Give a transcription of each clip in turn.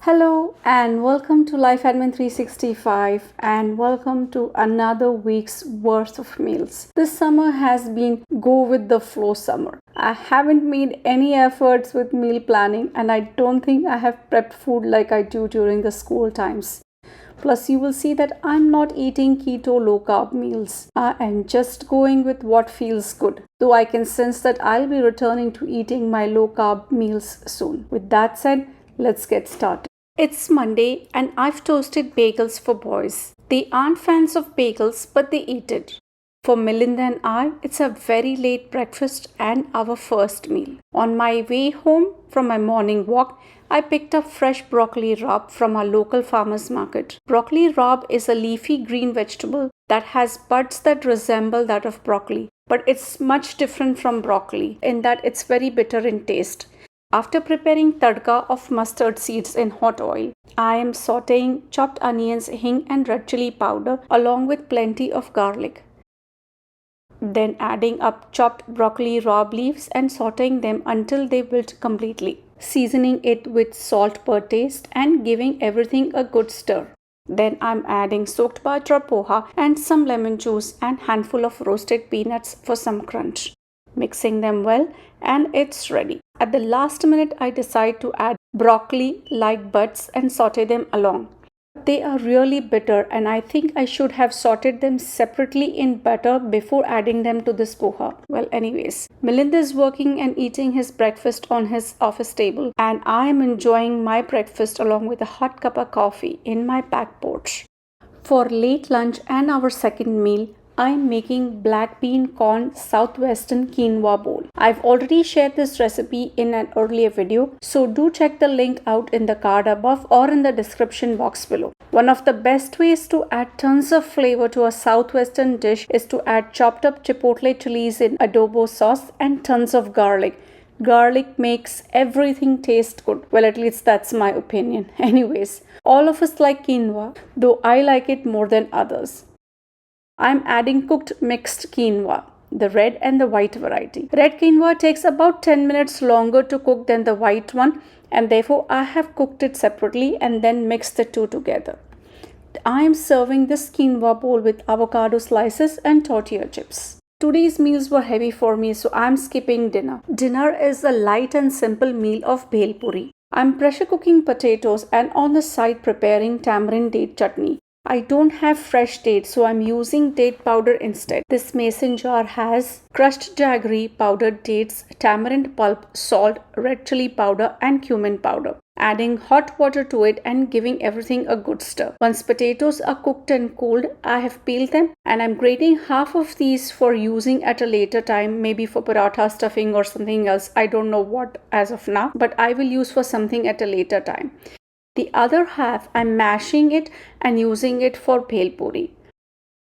Hello and welcome to LifeAdmin365 and welcome to another week's worth of meals. This summer has been go with the flow summer. I haven't made any efforts with meal planning and I don't think I have prepped food like I do during the school times. Plus, you will see that I'm not eating keto low carb meals. I am just going with what feels good. Though I can sense that I'll be returning to eating my low carb meals soon. With that said, let's get started. It's Monday and I've toasted bagels for boys. They aren't fans of bagels, but they eat it. For Melinda and I, it's a very late breakfast and our first meal. On my way home from my morning walk, I picked up fresh broccoli rabe from our local farmer's market. Broccoli rabe is a leafy green vegetable that has buds that resemble that of broccoli, but it's much different from broccoli in that it's very bitter in taste. After preparing tadka of mustard seeds in hot oil, I am sauteing chopped onions, hing and red chili powder along with plenty of garlic. Then adding up chopped broccoli rabe leaves and sauteing them until they wilt completely. Seasoning it with salt per taste and giving everything a good stir. Then I'm adding soaked Bajra Poha and some lemon juice and handful of roasted peanuts for some crunch. Mixing them well and it's ready. At the last minute, I decide to add broccoli like buds and saute them along. They are really bitter and I think I should have sauteed them separately in butter before adding them to this poha. Well, anyways, Melinda is working and eating his breakfast on his office table and I am enjoying my breakfast along with a hot cup of coffee in my back porch. For late lunch and our second meal, I'm making black bean corn southwestern quinoa bowl. I've already shared this recipe in an earlier video, so do check the link out in the card above or in the description box below. One of the best ways to add tons of flavor to a southwestern dish is to add chopped up chipotle chilies in adobo sauce and tons of garlic. Garlic makes everything taste good. Well, at least that's my opinion. Anyways, all of us like quinoa, though I like it more than others. I'm adding cooked mixed quinoa, the red and the white variety. Red quinoa takes about 10 minutes longer to cook than the white one and therefore I have cooked it separately and then mixed the two together. I am serving this quinoa bowl with avocado slices and tortilla chips. Today's meals were heavy for me, so I'm skipping dinner. Dinner is a light and simple meal of bhel puri. I'm pressure cooking potatoes and on the side preparing tamarind date chutney. I don't have fresh dates, so I'm using date powder instead. This mason jar has crushed jaggery, powdered dates, tamarind pulp, salt, red chili powder and cumin powder. Adding hot water to it and giving everything a good stir. Once potatoes are cooked and cooled, I have peeled them and I'm grating half of these for using at a later time, maybe for paratha stuffing or something else. I don't know what as of now, but I will use for something at a later time. The other half I'm mashing it and using it for bhel puri.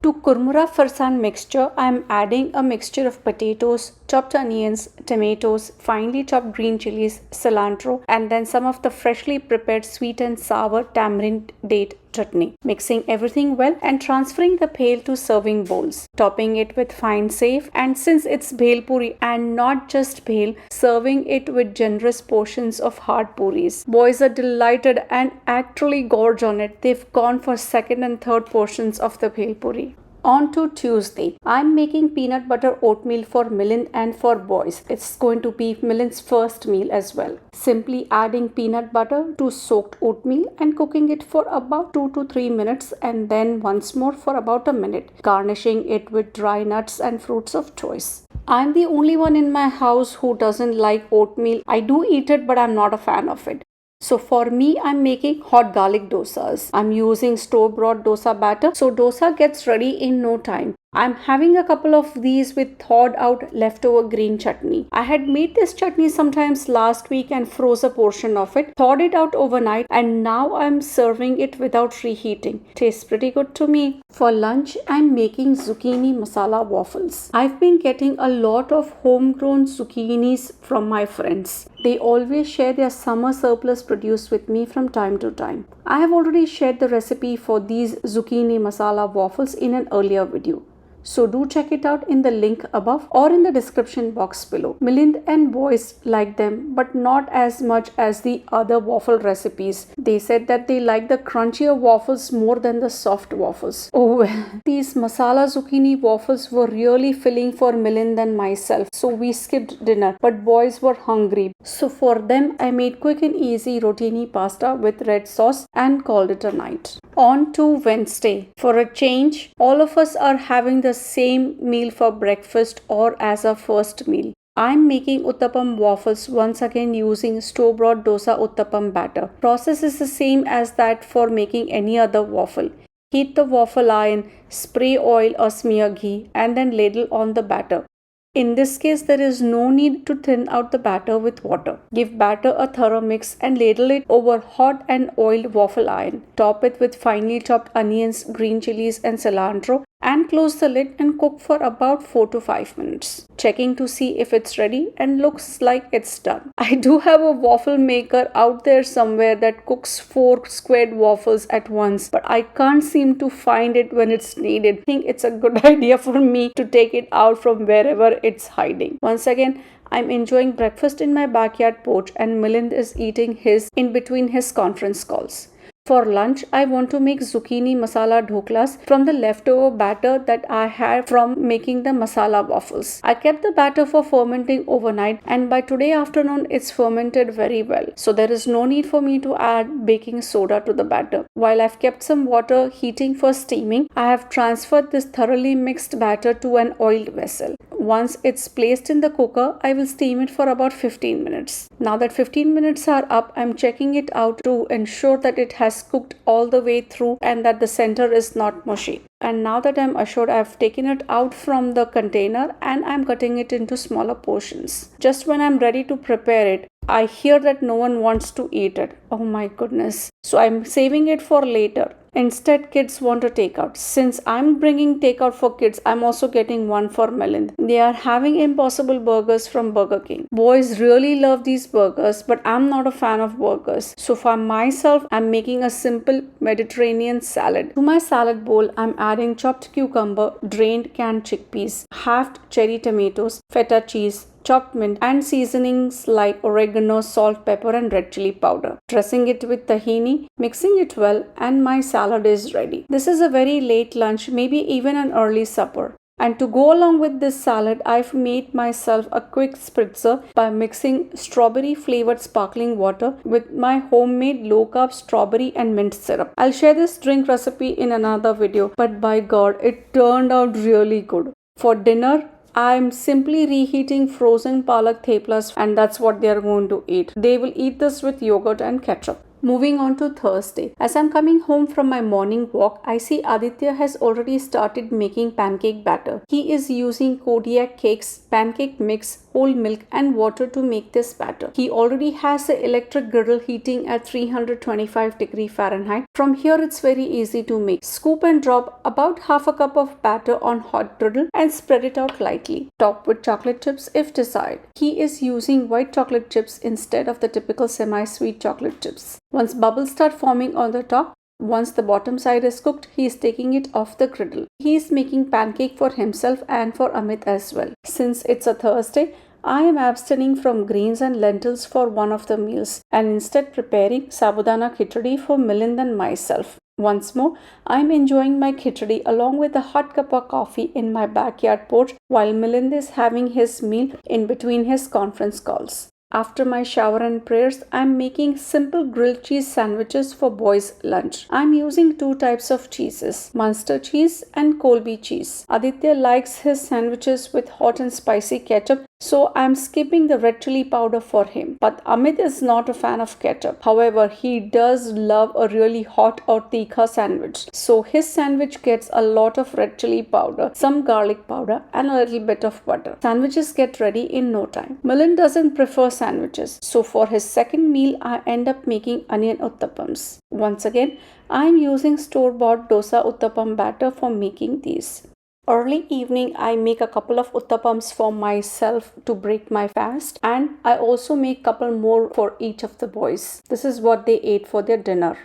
To kurmura farsan mixture, I am adding a mixture of potatoes, chopped onions, tomatoes, finely chopped green chilies, cilantro, and then some of the freshly prepared sweet and sour tamarind date chutney. Mixing everything well and transferring the bhel to serving bowls. Topping it with fine save, and since it's bhel puri and not just bhel, serving it with generous portions of hard puris. Boys are delighted and actually gorge on it. They've gone for second and third portions of the bhel puri. On to Tuesday. I'm making peanut butter oatmeal for Milind and for boys. It's going to be Milind's first meal as well. Simply adding peanut butter to soaked oatmeal and cooking it for about 2 to 3 minutes and then once more for about a minute. Garnishing it with dry nuts and fruits of choice. I'm the only one in my house who doesn't like oatmeal. I do eat it, but I'm not a fan of it. So for me, I'm making hot garlic dosas. I'm using store-bought dosa batter, so dosa gets ready in no time. I'm having a couple of these with thawed out leftover green chutney. I had made this chutney sometimes last week and froze a portion of it, thawed it out overnight, and now I'm serving it without reheating. Tastes pretty good to me. For lunch, I'm making zucchini masala waffles. I've been getting a lot of homegrown zucchinis from my friends. They always share their summer surplus produce with me from time to time. I have already shared the recipe for these zucchini masala waffles in an earlier video. So do check it out in the link above or in the description box below. Milind and boys like them, but not as much as the other waffle recipes. They said that they like the crunchier waffles more than the soft waffles. Oh well, these masala zucchini waffles were really filling for Milind and myself, so we skipped dinner, but boys were hungry. So for them, I made quick and easy rotini pasta with red sauce and called it a night. On to Wednesday. For a change, all of us are having the same meal for breakfast or as a first meal. I'm making Uttapam waffles once again using store-bought dosa Uttapam batter. Process is the same as that for making any other waffle. Heat the waffle iron, spray oil or smear ghee, and then ladle on the batter. In this case, there is no need to thin out the batter with water. Give batter a thorough mix and ladle it over hot and oiled waffle iron. Top it with finely chopped onions, green chilies and cilantro and close the lid and cook for about 4 to 5 minutes. Checking to see if it's ready and looks like it's done. I do have a waffle maker out there somewhere that cooks 4 squared waffles at once, but I can't seem to find it when it's needed. I think it's a good idea for me to take it out from wherever it's hiding. Once again, I'm enjoying breakfast in my backyard porch and Milind is eating his in between his conference calls. For lunch, I want to make zucchini masala dhoklas from the leftover batter that I had from making the masala waffles. I kept the batter for fermenting overnight and by today afternoon it's fermented very well. So there is no need for me to add baking soda to the batter. While I've kept some water heating for steaming, I have transferred this thoroughly mixed batter to an oiled vessel. Once it's placed in the cooker, I will steam it for about 15 minutes. Now that 15 minutes are up, I'm checking it out to ensure that it has cooked all the way through and that the center is not mushy. And now that I'm assured, I've taken it out from the container and I'm cutting it into smaller portions. Just when I'm ready to prepare it, I hear that no one wants to eat it. Oh my goodness. So I'm saving it for later. Instead, kids want a takeout. Since I'm bringing takeout for kids, I'm also getting one for Milind. They are having Impossible burgers from Burger King. Boys really love these burgers, but I'm not a fan of burgers. So for myself, I'm making a simple Mediterranean salad. To my salad bowl, I'm adding chopped cucumber, drained canned chickpeas, halved cherry tomatoes, feta cheese, chopped mint and seasonings like oregano, salt, pepper and red chili powder. Dressing it with tahini, mixing it well and my salad is ready. This is a very late lunch, maybe even an early supper. And to go along with this salad, I've made myself a quick spritzer by mixing strawberry flavored sparkling water with my homemade low carb strawberry and mint syrup. I'll share this drink recipe in another video, but by God, it turned out really good. For dinner, I'm simply reheating frozen palak theplas and that's what they are going to eat. They will eat this with yogurt and ketchup. Moving on to Thursday. As I'm coming home from my morning walk, I see Aditya has already started making pancake batter. He is using Kodiak cakes, pancake mix, whole milk and water to make this batter. He already has the electric griddle heating at 325 degrees Fahrenheit. From here it's very easy to make. Scoop and drop about half a cup of batter on hot griddle and spread it out lightly. Top with chocolate chips if desired. He is using white chocolate chips instead of the typical semi-sweet chocolate chips. Once bubbles start forming on the top, once the bottom side is cooked, he is taking it off the griddle. He is making pancake for himself and for Amit as well. Since it's a Thursday, I am abstaining from greens and lentils for one of the meals and instead preparing sabudana khichdi for Milind and myself. Once more, I am enjoying my khichdi along with a hot cup of coffee in my backyard porch while Milind is having his meal in between his conference calls. After my shower and prayers, I'm making simple grilled cheese sandwiches for boys' lunch. I'm using 2 types of cheeses, Munster cheese and Colby cheese. Aditya likes his sandwiches with hot and spicy ketchup, so I'm skipping the red chili powder for him. But Amit is not a fan of ketchup. However, he does love a really hot or tikha sandwich. So his sandwich gets a lot of red chili powder, some garlic powder and a little bit of butter. Sandwiches get ready in no time. Milind doesn't prefer sandwiches. So for his second meal, I end up making onion uttapams. Once again, I am using store-bought dosa uttapam batter for making these. Early evening, I make a couple of uttapams for myself to break my fast, and I also make a couple more for each of the boys. This is what they ate for their dinner.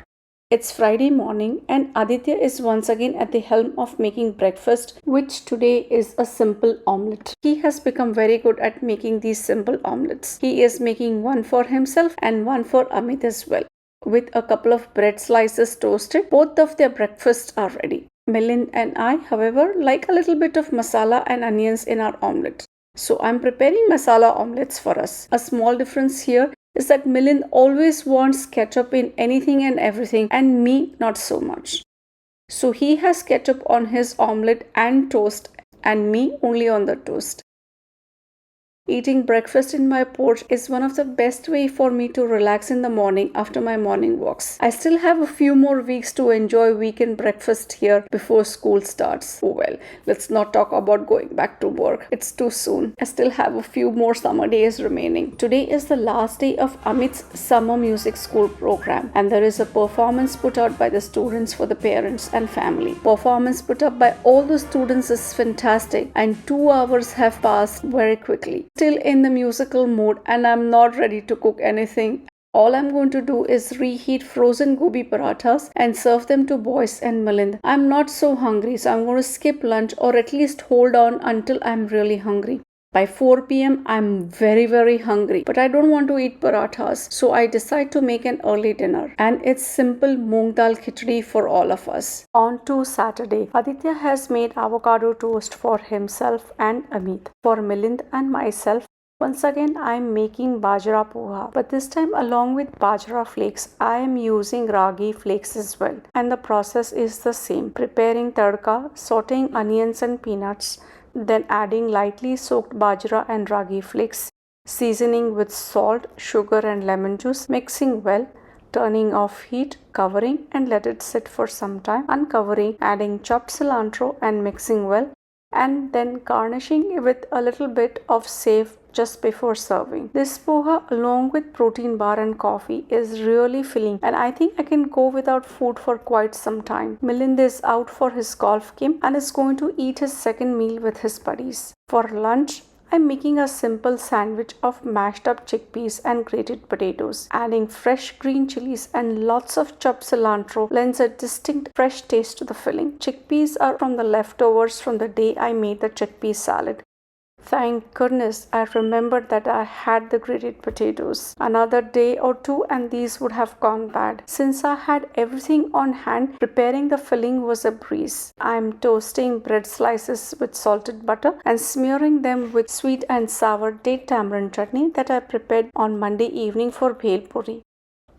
It's Friday morning and Aditya is once again at the helm of making breakfast, which today is a simple omelette. He has become very good at making these simple omelettes. He is making one for himself and one for Amit as well. With a couple of bread slices toasted, both of their breakfasts are ready. Milind and I, however, like a little bit of masala and onions in our omelette. So I'm preparing masala omelettes for us. A small difference here is that Milind always wants ketchup in anything and everything, and me not so much. So he has ketchup on his omelette and toast, and me only on the toast. Eating breakfast in my porch is one of the best way for me to relax in the morning after my morning walks. I still have a few more weeks to enjoy weekend breakfast here before school starts. Oh well, let's not talk about going back to work. It's too soon. I still have a few more summer days remaining. Today is the last day of Amit's summer music school program, and there is a performance put out by the students for the parents and family. Performance put up by all the students is fantastic, and 2 hours have passed very quickly. Still in the musical mood, and I'm not ready to cook anything. All I'm going to do is reheat frozen gobi parathas and serve them to boys and Milind. I'm not so hungry, so I'm going to skip lunch or at least hold on until I'm really hungry. By 4 p.m. I'm very hungry, but I don't want to eat parathas, so I decide to make an early dinner, and it's simple moong dal khichdi for all of us. On to Saturday, Aditya has made avocado toast for himself and Amit. For Milind and myself, once again I am making Bajra Poha, but this time along with Bajra flakes, I am using ragi flakes as well. And the process is the same. Preparing tadka, sauteing onions and peanuts, then adding lightly soaked bajra and ragi flakes, seasoning with salt, sugar and lemon juice, mixing well, turning off heat, covering and let it sit for some time, uncovering, adding chopped cilantro and mixing well, and then garnishing with a little bit of save just before serving. This poha along with protein bar and coffee is really filling, and I think I can go without food for quite some time. Milind is out for his golf game and is going to eat his second meal with his buddies. For lunch, I'm making a simple sandwich of mashed up chickpeas and grated potatoes. Adding fresh green chilies and lots of chopped cilantro lends a distinct fresh taste to the filling. Chickpeas are from the leftovers from the day I made the chickpea salad. Thank goodness I remembered that I had the grated potatoes. Another day or two and these would have gone bad. Since I had everything on hand, preparing the filling was a breeze. I am toasting bread slices with salted butter and smearing them with sweet and sour date tamarind chutney that I prepared on Monday evening for bhel puri.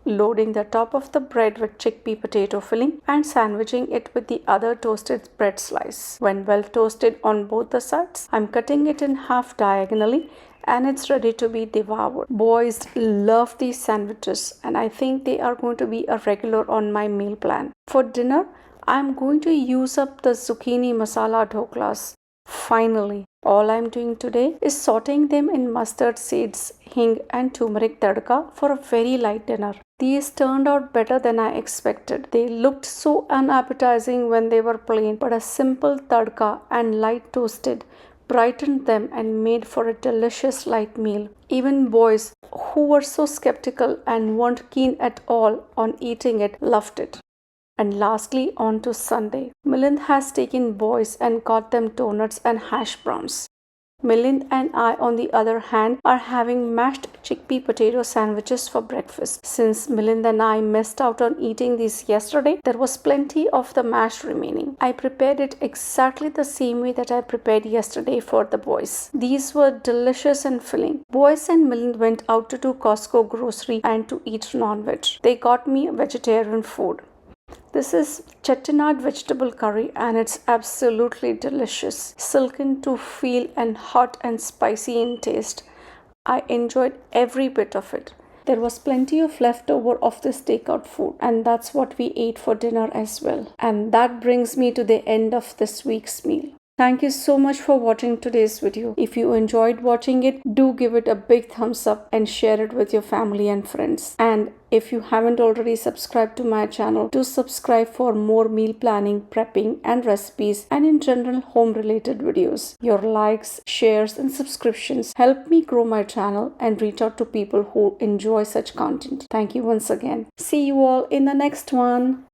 Loading the top of the bread with chickpea potato filling and sandwiching it with the other toasted bread slice. When well toasted on both the sides, I'm cutting it in half diagonally and it's ready to be devoured. Boys love these sandwiches and I think they are going to be a regular on my meal plan. For dinner, I'm going to use up the zucchini masala dhoklas. Finally, all I'm doing today is sauteing them in mustard seeds, hing and turmeric tadka for a very light dinner. These turned out better than I expected. They looked so unappetizing when they were plain, but a simple tadka and light toasted brightened them and made for a delicious light meal. Even boys who were so skeptical and weren't keen at all on eating it loved it. And lastly, on to Sunday. Milind has taken boys and got them donuts and hash browns. Milind and I, on the other hand, are having mashed chickpea potato sandwiches for breakfast. Since Milind and I missed out on eating these yesterday, there was plenty of the mash remaining. I prepared it exactly the same way that I prepared yesterday for the boys. These were delicious and filling. Boys and Milind went out to do Costco grocery and to eat non-veg. They got me vegetarian food. This is chettinad vegetable curry and it's absolutely delicious. Silken to feel and hot and spicy in taste. I enjoyed every bit of it. There was plenty of leftover of this takeout food and that's what we ate for dinner as well. And that brings me to the end of this week's meal. Thank you so much for watching today's video. If you enjoyed watching it, do give it a big thumbs up and share it with your family and friends. And if you haven't already subscribed to my channel, do subscribe for more meal planning, prepping and recipes, and in general home related videos. Your likes, shares and subscriptions help me grow my channel and reach out to people who enjoy such content. Thank you once again. See you all in the next one.